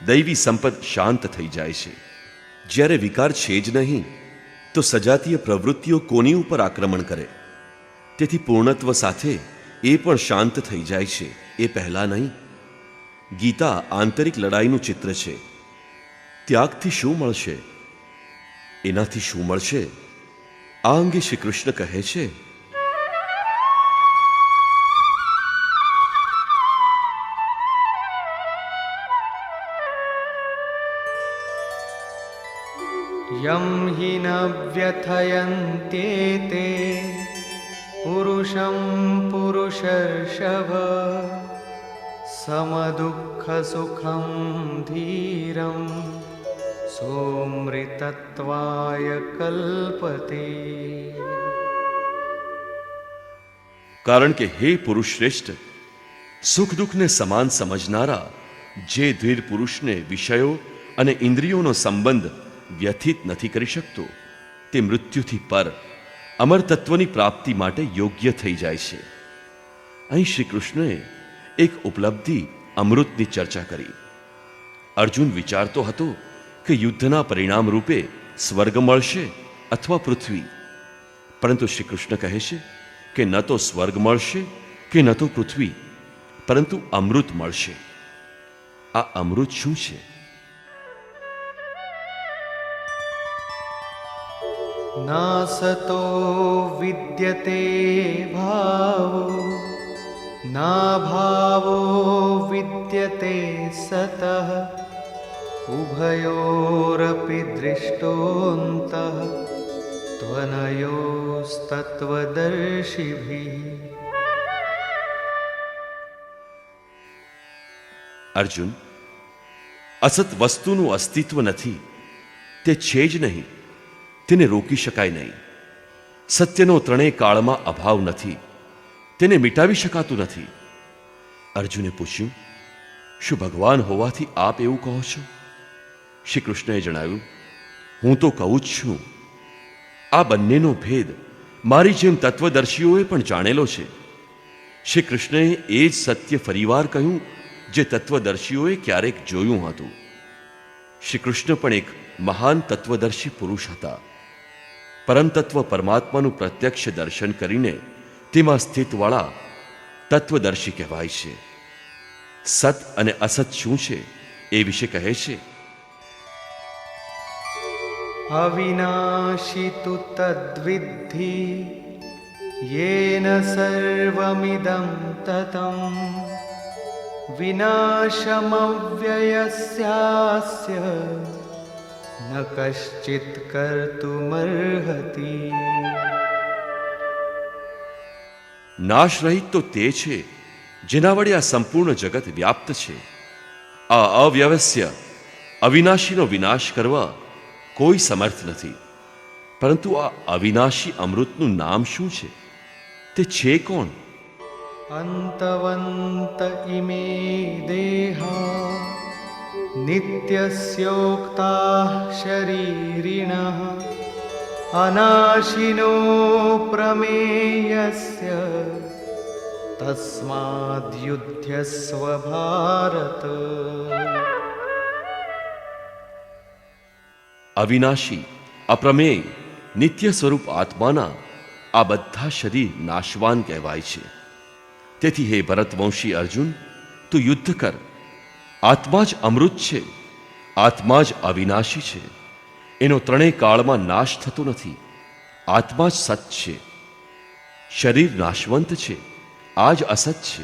દૈવી સંપદ શાંત થઈ જાય છે. જ્યારે વિકાર છે જ નહીં તો સજાતીય પ્રવૃત્તિઓ કોની ઉપર આક્રમણ કરે? તેથી પૂર્ણત્વ સાથે એ પણ શાંત થઈ જાય છે, એ પહેલા નહીં. ગીતા આંતરિક લડાઈનું ચિત્ર છે. ત્યાગથી શું મળશે? એનાથી શું મળશે આ અંગે શ્રી કૃષ્ણ કહે છે, यं हि न व्यथयन्त्येते पुरुषं पुरुषर्षभ समदुःखसुखं धीरं सोमृतत्वाय कल्पते. કારણ કે હે પુરુષ શ્રેષ્ઠ, સુખ દુઃખને સમાન સમજનારા જે ધીર પુરુષને વિષયો અને ઇન્દ્રિયોનો સંબંધ વ્યથિત નથી કરી શકતો, તે મૃત્યુથી પર અમર તત્વની પ્રાપ્તિ માટે યોગ્ય થઈ જાય છે. અહીં શ્રી કૃષ્ણએ એક ઉપલબ્ધિ અમૃતની ચર્ચા કરી. અર્જુન વિચારતો હતો કે યુદ્ધના પરિણામ રૂપે સ્વર્ગ મળશે અથવા પૃથ્વી, પરંતુ શ્રી કૃષ્ણ કહે છે કે ન તો સ્વર્ગ મળશે કે ન તો પૃથ્વી, પરંતુ અમૃત મળશે. આ અમૃત શું છે? नासतो विद्यते भावो नाभावो विद्यते सतः उभयोरपि दृष्टोऽन्तः त्वनयोस्तत्त्वदर्शिभिः. અર્જુન, અસત વસ્તુનું અસ્તિત્વ નથી, તે છે જ નહીં, તેને રોકી શકાય નહીં. સત્યનો ત્રણેય કાળમાં અભાવ નથી, તેને મિટાવી શકાતું નથી. અર્જુને પૂછ્યું, શું ભગવાન હોવાથી આપ એવું કહો છો? શ્રી કૃષ્ણએ જણાવ્યું, હું તો કહું જ છું. આ બંનેનો ભેદ મારી જેમ તત્વદર્શીઓએ પણ જાણેલો છે. શ્રી કૃષ્ણએ એ જ સત્ય ફરીવાર કહ્યું જે તત્વદર્શીઓએ ક્યારેક જોયું હતું. શ્રી કૃષ્ણ પણ એક મહાન તત્વદર્શી પુરુષ હતા. પરમતત્વ પરમાત્માનું પ્રત્યક્ષ દર્શન કરીને તેમાં સ્થિતવાળા તત્વદર્શી કહેવાય છે. સત અને અસત શું છે એ વિશે કહે છે, अविनाशि तु तद्विद्धि येन सर्वमिदं ततं विनाशमव्ययस्यास्य न कश्चित् कर्तुमर्हति. નાશ રહિત તો તે છે જેના વડે આ સંપૂર્ણ જગત વ્યાપ્ત છે. આ અવ્યવસ્ય અવિનાશીનો વિનાશ કરવા કોઈ સમર્થ નથી. પરંતુ આ અવિનાશી અમૃતનું નામ શું છે? તે છે કોણ? अंतवन्त इमे देहा नित्यस्योक्ताः शरीरिणः अनाशिनो प्रमेयस्य तस्माद्युध्यस्व भारत। અવિનાશી, અપ્રમેય, નિત્ય સ્વરૂપ આત્માના આ બધા શરીર નાશવાન કહેવાય છે. તેથી હે ભરતવંશી અર્જુન, તું યુદ્ધ કર. આત્મા જ અમૃત છે, આત્મા જ અવિનાશી છે. એનો ત્રણેય કાળમાં નાશ થતો નથી. આત્મા જ સત છે. શરીર નાશવંત છે, આ જ અસત છે.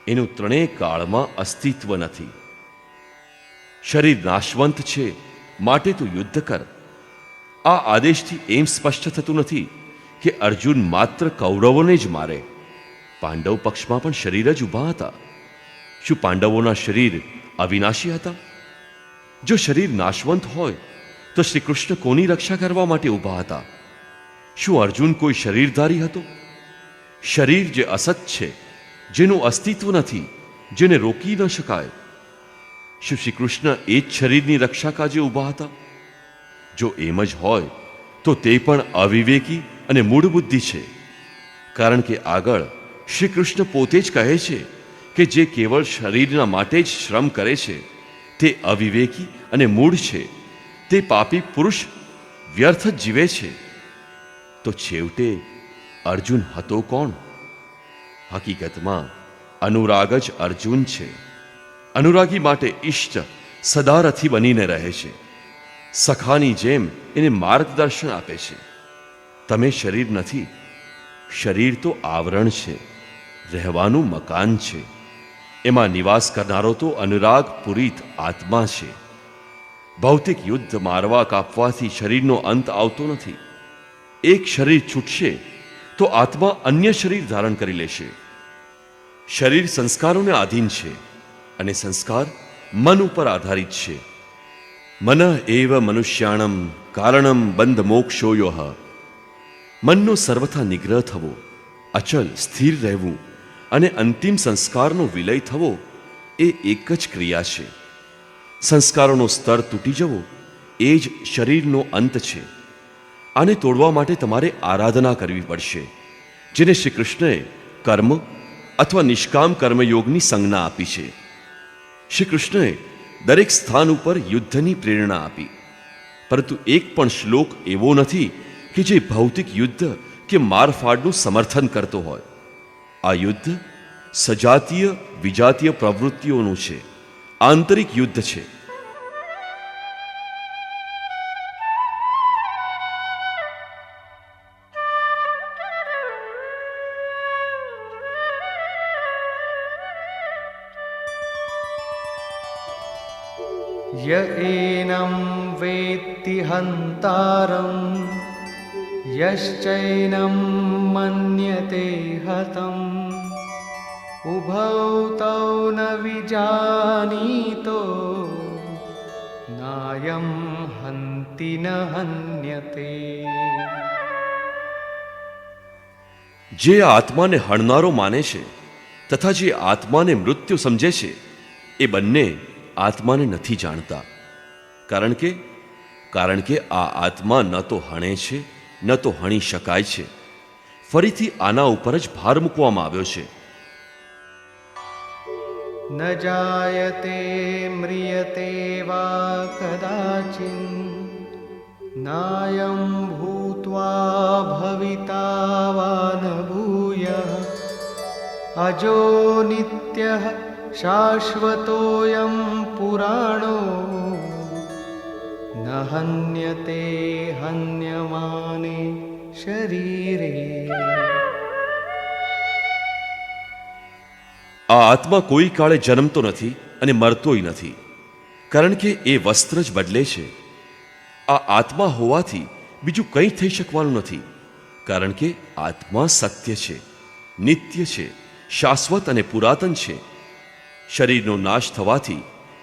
એનું ત્રણેય કાળમાં અસ્તિત્વ નથી. શરીર નાશવંત છે, માટે તું યુદ્ધ કર. આ આદેશથી એમ સ્પષ્ટ થતું નથી કે અર્જુન માત્ર કૌરવોને જ મારે. પાંડવ પક્ષમાં પણ શરીર જ ઊભા હતા. શું પાંડવોના શરીર અવિનાશી હતા? જો શરીર નાશવંત હોય તો શ્રી કૃષ્ણ કોની રક્ષા કરવા માટે ઊભા હતા? શું અર્જુન કોઈ શરીરધારી હતો? શરીર જે અસત છે, જેનું અસ્તિત્વ નથી, જેને રોકી ન શકાય, શું શ્રી કૃષ્ણ એ જ શરીરની રક્ષા કાજે ઊભા હતા? જો એમ જ હોય તો તે પણ અવિવેકી અને મૂળ બુદ્ધિ છે. કારણ કે આગળ શ્રી કૃષ્ણ પોતે જ કહે છે કે જે કેવળ શરીરના માટે જ શ્રમ કરે છે તે અવિવેકી અને મૂળ છે. તે પાપી પુરુષ વ્યર્થ જ જીવે છે. તો છેવટે અર્જુન હતો કોણ? હકીકતમાં અનુરાગ જ અર્જુન છે. અનુરાગી માટે ઈષ્ટ સદા રથી બનીને રહે છે. સખાની જેમ એને માર્ગદર્શન આપે છે. તમે શરીર નથી. શરીર તો આવરણ છે, રહેવાનું મકાન છે. એમાં નિવાસ કરનારો તો અનુરાગ પૂરિત આત્મા છે. ભૌતિક યુદ્ધ મારવા કાપવાથી શરીરનો અંત આવતો નથી. એક શરીર છૂટશે તો આત્મા અન્ય શરીર ધારણ કરી લેશે. શરીર સંસ્કારોને આધીન છે અને સંસ્કાર મન ઉપર આધારિત છે. મન એવ મનુષ્યાણમ કારણમ બંધ મોક્ષોયો. મનનો સર્વથા નિગ્રહ થવો, અચલ સ્થિર રહેવું અને અંતિમ સંસ્કારનો વિલય થવો એ એક જ ક્રિયા છે. સંસ્કારોનો સ્તર તૂટી જવો એ જ શરીરનો અંત છે. આને તોડવા માટે તમારે આરાધના કરવી પડશે, જેને શ્રી કૃષ્ણએ કર્મ અથવા નિષ્કામ કર્મયોગની સંજ્ઞા આપી છે. શ્રી કૃષ્ણએ દરેક સ્થાન ઉપર યુદ્ધની પ્રેરણા આપી, પરંતુ એક પણ શ્લોક એવો નથી કે જે ભૌતિક યુદ્ધ કે મારફાડનું સમર્થન કરતો હોય. આ યુદ્ધ સજાતીય વિજાતીય પ્રવૃત્તિઓનું છે, આંતરિક યુદ્ધ છે. य एनं वेत्ति हन्तारं यश्चैनं मन्यते हतम् उभौ तौ न विजानीतो नायं हन्ति न हन्यते। જે આત્માને હણનારો માને છે તથા જે આત્માને મૃત્યુ સમજે છે એ બંને આત્માને નથી જાણતા. કારણ કે આ આત્મા ન તો હણે છે ન તો હણી શકાય છે. ફરીથી આના ઉપર જ ભાર મૂકવામાં આવ્યો છે. न जायते म्रियते वा कदाचिन् नायं भूत्वा भविता वा न भूयः अजो नित्यः शाश्वतोऽयं पुराणो न हन्यते हन्यमाने शरीरे। આ આત્મા કોઈ કાળે જન્મતો નથી અને મરતોય નથી, કારણ કે એ વસ્ત્ર જ બદલે છે. આ આત્મા હોવાથી બીજું કંઈ થઈ શકવાનું નથી, કારણ કે આત્મા સત્ય છે, નિત્ય છે, શાશ્વત અને પુરાતન છે. શરીરનો નાશ થવાથી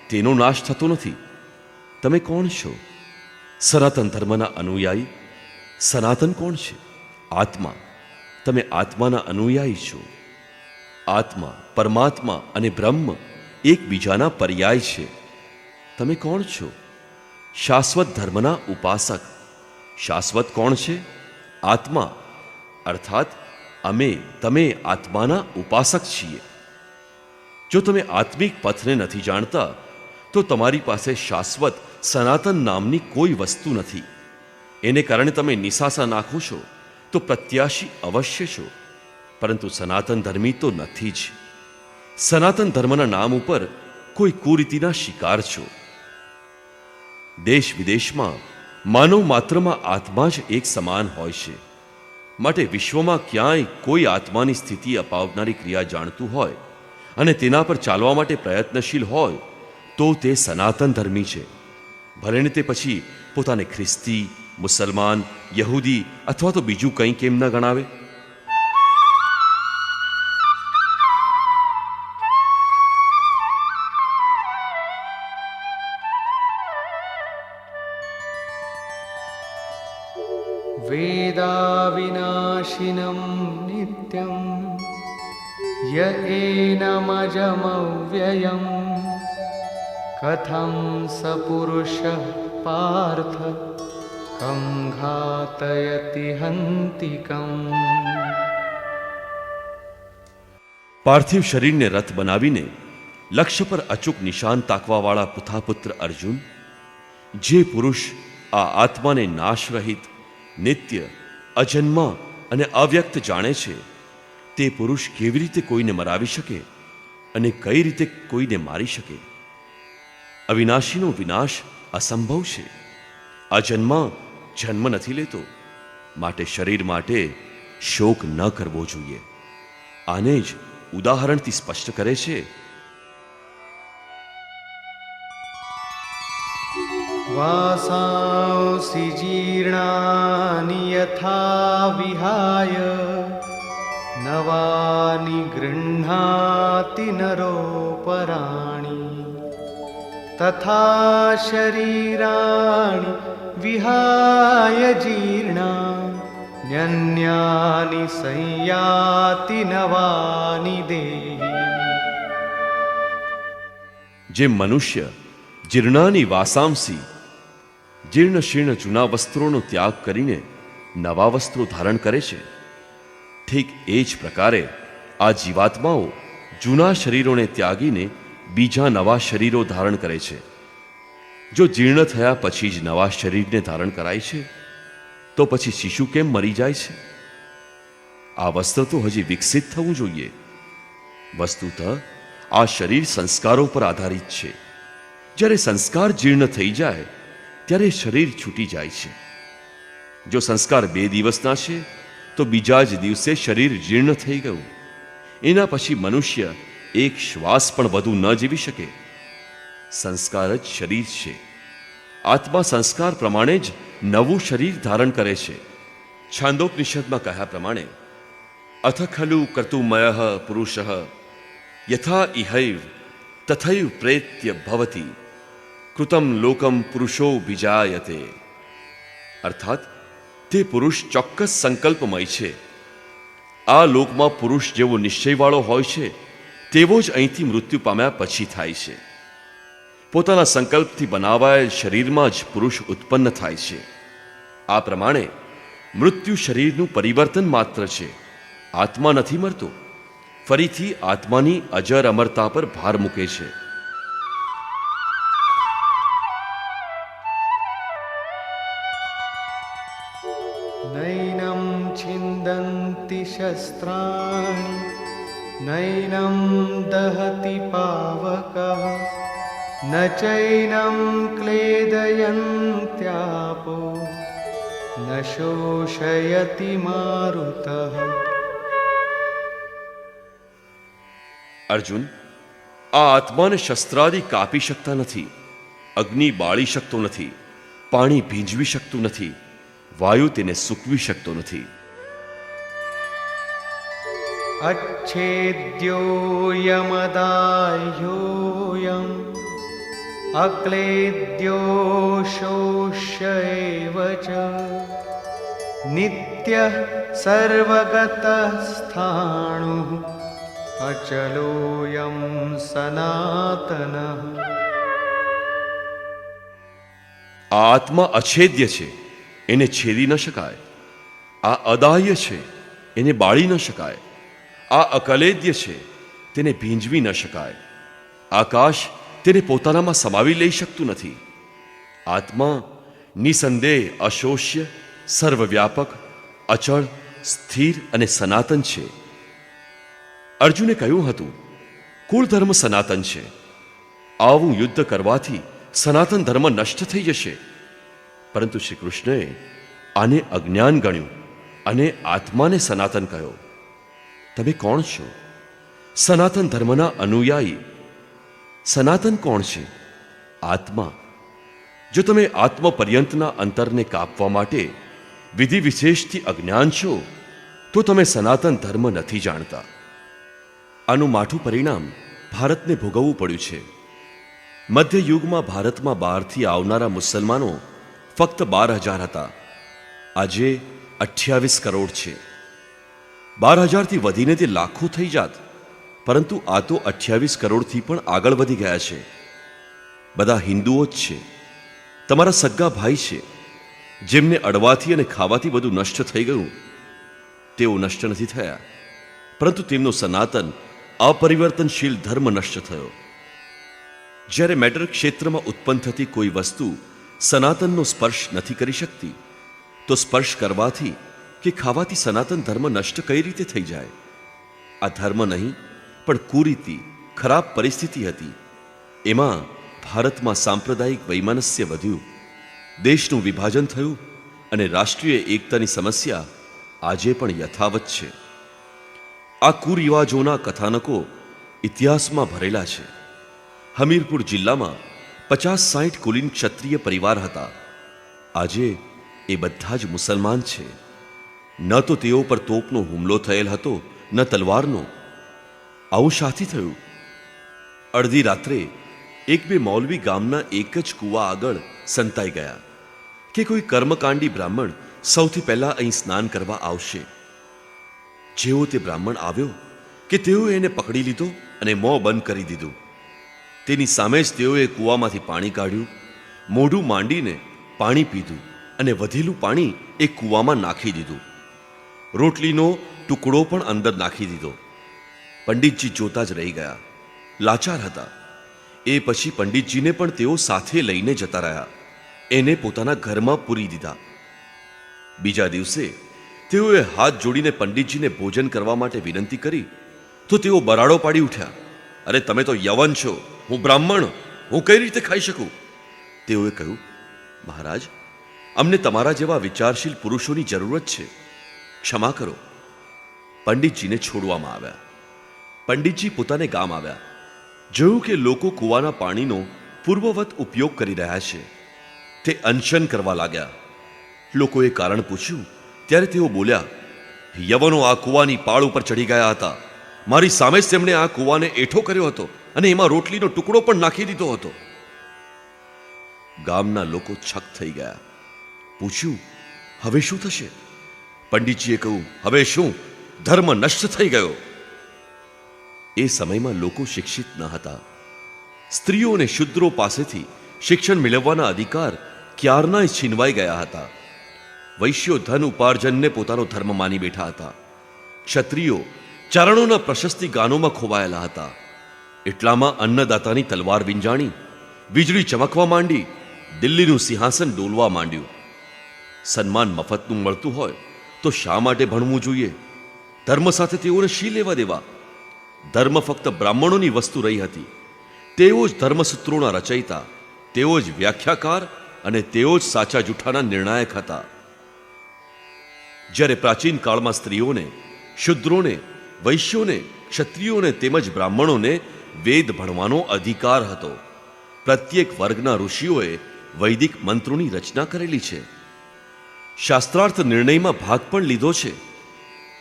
તેનો નાશ થતો નથી. તમે કોણ છો? સનાતન ધર્મના અનુયાયી. સનાતન કોણ છે? આત્મા. તમે આત્માના અનુયાયી છો. આત્મા, પરમાત્મા અને બ્રહ્મ એકબીજાના પર્યાય છે. તમે કોણ છો? શાશ્વત ધર્મના ઉપાસક. શાશ્વત કોણ છે? આત્મા, અર્થાત અમે તમે આત્માના ઉપાસક છીએ. જો તમે આત્મિક પથને નથી જાણતા તો તમારી પાસે શાશ્વત સનાતન નામની કોઈ વસ્તુ નથી. એને કારણે તમે નિસાસા નાખો છો તો પ્રત્યાશી અવશ્ય છો, પરંતુ સનાતન ધર્મી તો નથી જ. સનાતન ધર્મના નામ ઉપર કોઈ કુરીતિના શિકાર છો. દેશ વિદેશમાં માનવ માત્રમાં આત્મા જ એક સમાન હોય છે. માટે વિશ્વમાં ક્યાંય કોઈ આત્માની સ્થિતિ અપાવનારી ક્રિયા જાણતું હોય અને તેના પર ચાલવા માટે પ્રયત્નશીલ હોય તો તે સનાતન ધર્મી છે. ભલેને તે પછી પોતાને ખ્રિસ્તી, મુસલમાન, યહૂદી અથવા તો બીજું કંઈ કેમ ન ગણાવે. वेदाविनाशिनं नित्यं य एनमजमव्ययं कथं स पुरुषः पार्थ कं घातयति हन्तिकम्. પાર્થિવ શરીરને રથ બનાવીને લક્ષ્ય પર અચૂક નિશાન તાકવાવાળા પુથાપુત્ર અર્જુન, જે પુરુષ આ આત્માને નાશરહિત, નિત્ય, અજન્મા અને અવ્યક્ત જાણે છે, તે પુરુષ કેવી રીતે કોઈને મરાવી શકે અને કઈ રીતે કોઈને મારી શકે? અવિનાશીનો વિનાશ અસંભવ છે. અજન્મા જન્મ નથી લેતો, માટે શરીર માટે શોક ન કરવો જોઈએ. આને જ ઉદાહરણથી સ્પષ્ટ કરે છે. वासांसि जीर्णानि यथा विहाय नवानि गृह्णाति नरोपराणि तथा शरीराणि विहाय जीर्णान्यन्यानि संयाति नवानि देहि. જે મનુષ્ય જીર્ણાની વાસાંસી, જીર્ણ શીર્ણ જૂના વસ્ત્રોનો ત્યાગ કરીને નવા વસ્ત્રો ધારણ કરે છે, ઠીક એ જ પ્રકારે આ જીવાત્માઓ જૂના શરીરોને ત્યાગીને બીજા નવા શરીરો ધારણ કરે છે. જો જીર્ણ થયા પછી જ નવા શરીરને ધારણ કરાય છે તો પછી શિશુ કેમ મરી જાય છે? આ વસ્ત્ર તો હજી વિકસિત થવું જોઈએ. વસ્તુતઃ આ શરીર સંસ્કારો પર આધારિત છે. જ્યારે સંસ્કાર જીર્ણ થઈ જાય ત્યારે શરીર છૂટી જાય છે. જો સંસ્કાર 2 દિવસના છે તો બીજા જ દિવસે શરીર જીર્ણ થઈ ગયું. એના પછી મનુષ્ય એક શ્વાસ પણ વધુ ન જીવી શકે. સંસ્કાર જ શરીર છે. આત્મા સંસ્કાર પ્રમાણે જ નવું શરીર ધારણ કરે છે. છાંદોપનિષદમાં કહ્યા પ્રમાણે અથ ખલુ કર્તુમયઃ પુરુષઃ યથા ઇહૈવ તથૈવ પ્રેત્ય ભવતિ કૃતમ લોકમ પુરુષો વિજાયતે. અર્થાત તે પુરુષ ચોક્કસ સંકલ્પમય છે. આ લોકમાં પુરુષ જેવો નિશ્ચયવાળો હોય છે તેવો જ અહીંથી મૃત્યુ પામ્યા પછી થાય છે. પોતાના સંકલ્પથી બનાવાયેલ શરીરમાં જ પુરુષ ઉત્પન્ન થાય છે. આ પ્રમાણે મૃત્યુ શરીરનું પરિવર્તન માત્ર છે. આત્મા નથી મરતો. ફરીથી આત્માની અજર અમરતા પર ભાર મૂકે છે. नैनं छिन्दन्ति शस्त्राणि नैनं दहति पावकः न चैनं क्लेदयन्त्यापो न शोषयति मारुतः. અર્જુન, આ આત્માને શસ્ત્રાદિ કાપી શકતા નથી, અગ્નિ બાળી શકતો નથી, પાણી ભીંજવી શકતું નથી, વાયુ તેને સૂકવી શકતો નથી. अच्छेद्योऽयमदाह्योऽयम् अक्लेद्यो शोष्य एव च नित्यः सर्वगतः स्थाणुः अचलोऽयं सनातनः. આ આત્મા અછેદ્ય છે, એને છેદી ન શકાય. આ અદાહ્ય છે, એને બાળી ન શકાય. આ અકલેદ્ય છે, તેને ભીંજવી ન શકાય. આકાશ તેને પોતાનામાં સમાવી લઈ શકતું નથી. આત્મા નિસંદેહ અશોષ્ય, સર્વવ્યાપક, અચળ, સ્થિર અને સનાતન છે. અર્જુને કહ્યું હતું, કુળ ધર્મ સનાતન છે. આવું યુદ્ધ કરવાથી સનાતન ધર્મ નષ્ટ થઈ જશે. પરંતુ શ્રી કૃષ્ણએ આને અજ્ઞાન ગણ્યું અને આત્માને સનાતન કહ્યો. તમે કોણ છો? સનાતન ધર્મના અનુયાયી. સનાતન કોણ છે? આત્મા. જો તમે આત્મ પર્યંતના અંતરને કાપવા માટે વિધિ વિશેષથી અજ્ઞાન છો, તો તમે સનાતન ધર્મ નથી જાણતા. આનું માઠું પરિણામ ભારતને ભોગવવું પડ્યું છે. મધ્યયુગમાં ભારતમાં બહારથી આવનારા મુસલમાનો ફક્ત 12,000 હતા. આજે 28 કરોડ છે. 12,000થી વધીને તે લાખો થઈ જાત, પરંતુ આ તો 28 કરોડથી પણ આગળ વધી ગયા છે. બધા હિન્દુઓ જ છે, તમારા સગા ભાઈ છે, જેમને અડવાથી અને ખાવાથી બધું નષ્ટ થઈ ગયું. તેઓ નષ્ટ નથી થયા, પરંતુ તેમનો સનાતન અપરિવર્તનશીલ ધર્મ નષ્ટ થયો. જ્યારે મેટર ક્ષેત્રમાં ઉત્પન્ન થતી કોઈ વસ્તુ સનાતનનો સ્પર્શ નથી કરી શકતી, તો સ્પર્શ કરવાથી કે ખાવાથી સનાતન ધર્મ નષ્ટ કઈ રીતે થઈ જાય? આ ધર્મ નહીં પણ કુરીતિ, ખરાબ પરિસ્થિતિ હતી. એમાં ભારતમાં સાંપ્રદાયિક વૈમનસ્ય વધ્યું, દેશનું વિભાજન થયું અને રાષ્ટ્રીય એકતાની સમસ્યા આજે પણ યથાવત છે. આ કુરિવાજોના કથાનકો ઇતિહાસમાં ભરેલા છે. હમીરપુર જિલ્લામાં 50-60 કુલીન ક્ષત્રિય પરિવાર હતા. આજે એ બધા જ મુસલમાન છે. ન તો તેઓ પર તોપનો હુમલો થયેલ હતો, ન તલવારનો. આવું શાથી થયું? અડધી રાત્રે 1-2 મૌલવી ગામના એક જ કૂવા આગળ સંતાઈ ગયા કે કોઈ કર્મકાંડી બ્રાહ્મણ સૌથી પહેલા અહીં સ્નાન કરવા આવશે. જેવો તે બ્રાહ્મણ આવ્યો કે તેઓએ એને પકડી લીધો અને મોં બંધ કરી દીધું. તેની સામે જ તેઓએ કૂવામાંથી પાણી કાઢ્યું, મોઢું માંડીને પાણી પીધું અને વધેલું પાણી એ કૂવામાં નાખી દીધું. રોટલીનો ટુકડો પણ અંદર નાખી દીધો. પંડિતજી જોતા જ રહી ગયા, લાચાર હતા. એ પછી પંડિતજીને પણ તેઓ સાથે લઈને જતા રહ્યા. એને પોતાના ઘરમાં પૂરી દીધા. બીજા દિવસે તેઓએ હાથ જોડીને પંડિતજીને ભોજન કરવા માટે વિનંતી કરી તો તેઓ બરાડો પાડી ઉઠ્યા. અરે તમે તો યવન છો, હું બ્રાહ્મણ, હું કઈ રીતે ખાઈ શકું? તેઓએ કહ્યું, મહારાજ, અમને તમારા જેવા વિચારશીલ પુરુષોની જરૂરત છે, ક્ષમા કરો. પંડિતજીને છોડવામાં આવ્યા. પંડિતજી પોતાને ગામ આવ્યા. જોયું કે લોકો કૂવાના પાણીનો પૂર્વવત ઉપયોગ કરી રહ્યા છે. તે અનશન કરવા લાગ્યા. લોકોએ કારણ પૂછ્યું ત્યારે તેઓ બોલ્યા, યવનો આ કૂવાની પાળ ઉપર ચડી ગયા હતા. મારી સામે જ તેમણે આ કૂવાને એઠો કર્યો હતો અને એમાં રોટલીનો ટુકડો પણ નાખી દીધો હતો. ગામના લોકો છક થઈ ગયા. પૂછ્યું, હવે શું થશે? પંડિતજીએ કહ્યું, હવે શું? ધર્મ નષ્ટ થઈ ગયો. એ સમયમાં લોકો શિક્ષિત ન હતા. સ્ત્રીઓ અને શુદ્રો પાસેથી શિક્ષણ મેળવવાના અધિકાર ક્યારનાય છીનવાઈ ગયા હતા. વૈશ્યો ધન ઉપાર્જનને પોતાનો ધર્મ માની બેઠા હતા. ક્ષત્રિયો ચારણોના પ્રશસ્તિ ગાનોમાં ખોવાયેલા હતા. એટલામાં અન્નદાતાની તલવાર વિંજાણી, વીજળી ચમકવા માંડી, દિલ્હીનું સિંહાસન ડોલવા માંડ્યું. સન્માન મફતનું મળતું હોય તો શા માટે ભણવું જોઈએ? ધર્મ સાથે તેઓને શી લેવા દેવા? ધર્મ ફક્ત બ્રાહ્મણોની વસ્તુ રહી હતી. તેઓ જ ધર્મસૂત્રોના રચયિતા, તેઓ જ વ્યાખ્યાકાર અને તેઓ જ સાચા જૂઠાના નિર્ણાયક હતા. જ્યારે પ્રાચીન કાળમાં સ્ત્રીઓને, શુદ્રોને, વૈશ્યોને, ક્ષત્રિયોને તેમજ બ્રાહ્મણોને વેદ ભણવાનો અધિકાર હતો. પ્રત્યેક વર્ગના ઋષિઓએ વૈદિક મંત્રોની રચના કરેલી છે. શાસ્ત્રાર્થ નિર્ણયમાં ભાગ પણ લીધો છે.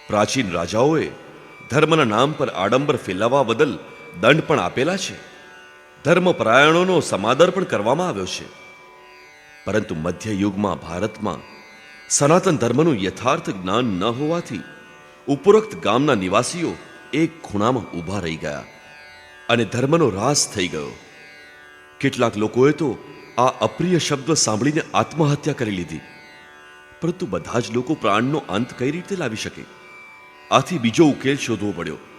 પ્રાચીન રાજાઓએ ધર્મના નામ પર આડંબર ફેલાવવા બદલ દંડ પણ આપેલા છે. ધર્મપરાયણોનો સમાદર પણ કરવામાં આવ્યો છે. પરંતુ મધ્યયુગમાં ભારતમાં સનાતન ધર્મનું યથાર્થ જ્ઞાન ન હોવાથી ઉપરોક્ત ગામના નિવાસીઓ એક ખૂણામાં ઊભા રહી ગયા અને ધર્મનો રાસ થઈ ગયો. કેટલાક લોકોએ તો આ અપ્રિય શબ્દ સાંભળીને આત્મહત્યા કરી લીધી. પરંતુ બધા જ લોકો પ્રાણનો અંત કઈ રીતે લાવી શકે? આથી બીજો ઉકેલ શોધવો પડ્યો.